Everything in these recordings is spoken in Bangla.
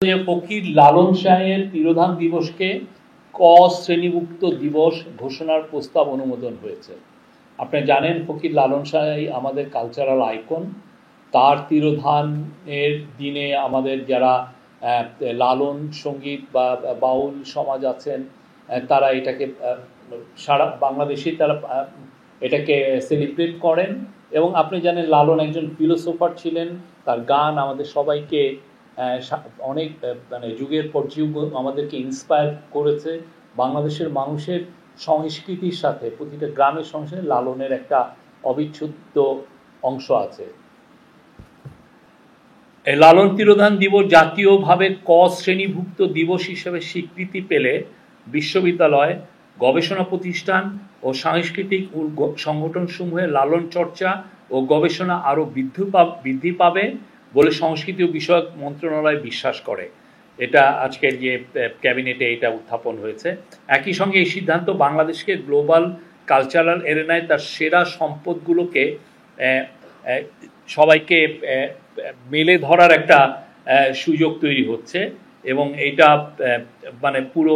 ফকির লালন শাহের তিরোধান দিবসকে ক শ্রেণীভুক্ত দিবস ঘোষণার প্রস্তাব অনুমোদন হয়েছে। আপনি জানেন ফকির লালন শাহ আমাদের কালচারাল আইকন। তার তিরোধানের দিনে আমাদের যারা লালন সঙ্গীত বা বাউল সমাজ আছেন তারা এটাকে সারা বাংলাদেশে তারা এটাকে সেলিব্রেট করেন। এবং আপনি জানেন লালন একজন ফিলোসোফার ছিলেন। তার গান আমাদের সবাইকে অনেক মানে যুগের পর যুগ আমাদেরকে ইন্সপায়ার করেছে। বাংলাদেশের মানুষের সংস্কৃতির সাথে প্রতিটা গ্রামের সংস্কৃতি লালনের একটা অবিচ্ছেদ্য অংশ আছে। লালন তিরোধান দিবস জাতীয়ভাবে ক শ্রেণীভুক্ত দিবস হিসেবে স্বীকৃতি পেলে বিশ্ববিদ্যালয়, গবেষণা প্রতিষ্ঠান ও সাংস্কৃতিক সংগঠনসমূহে লালন চর্চা ও গবেষণা আরও বৃদ্ধি পাবে বলে সংস্কৃতি বিষয়ক মন্ত্রণালয় বিশ্বাস করে। এটা আজকের যে ক্যাবিনেটে এটা উত্থাপন হয়েছে। একই সঙ্গে এই সিদ্ধান্ত বাংলাদেশকে গ্লোবাল কালচারাল এরেনায় তার সেরা সম্পদগুলোকে সবাইকে মেলে ধরার একটা সুযোগ তৈরি হচ্ছে এবং এইটা মানে পুরো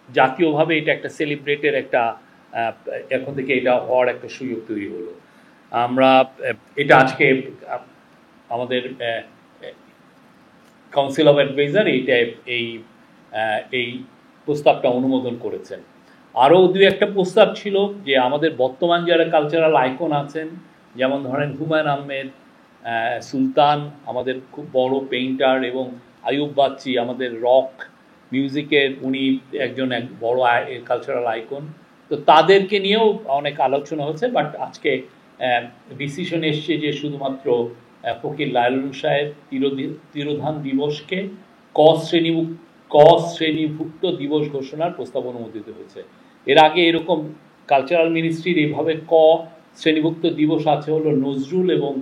জাতীয়ভাবে এটা একটা সেলিব্রেটের একটা এখন থেকে এটা হওয়ার একটা সুযোগ তৈরি হলো। আমরা এটা আজকে আমাদের কাউন্সিল অফ অ্যাডভাইজার এই প্রস্তাবটা অনুমোদন করেছেন। আরও দু একটা প্রস্তাব ছিল যে আমাদের বর্তমান যারা কালচারাল আইকন আছেন, যেমন ধরেন হুমায়ুন আহমেদ, সুলতান আমাদের খুব বড় পেইন্টার, এবং আয়ুব বাচ্চি আমাদের রক মিউজিকের উনি একজন বড় কালচারাল আইকন। তো তাদেরকে নিয়েও অনেক আলোচনা হচ্ছে, বাট আজকে ডিসিশন এসছে যে শুধুমাত্র ফকির লালন শাহের তিরোধান দিবসকে ক শ্রেণীভুক্ত দিবস ঘোষণার প্রস্তাব অনুমোদিত হয়েছে। এর আগে এরকম কালচারাল মিনিস্ট্রির এইভাবে ক শ্রেণীভুক্ত দিবস আছে হলো নজরুল এবং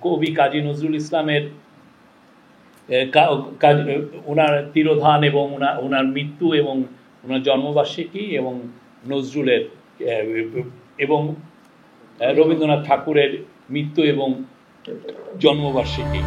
কবি কাজী নজরুল ইসলামের ওনার তিরোধান এবং ওনার মৃত্যু এবং ওনার জন্মবার্ষিকী, এবং নজরুলের এবং রবীন্দ্রনাথ ঠাকুরের মৃত্যু এবং জন্মবার্ষিকী।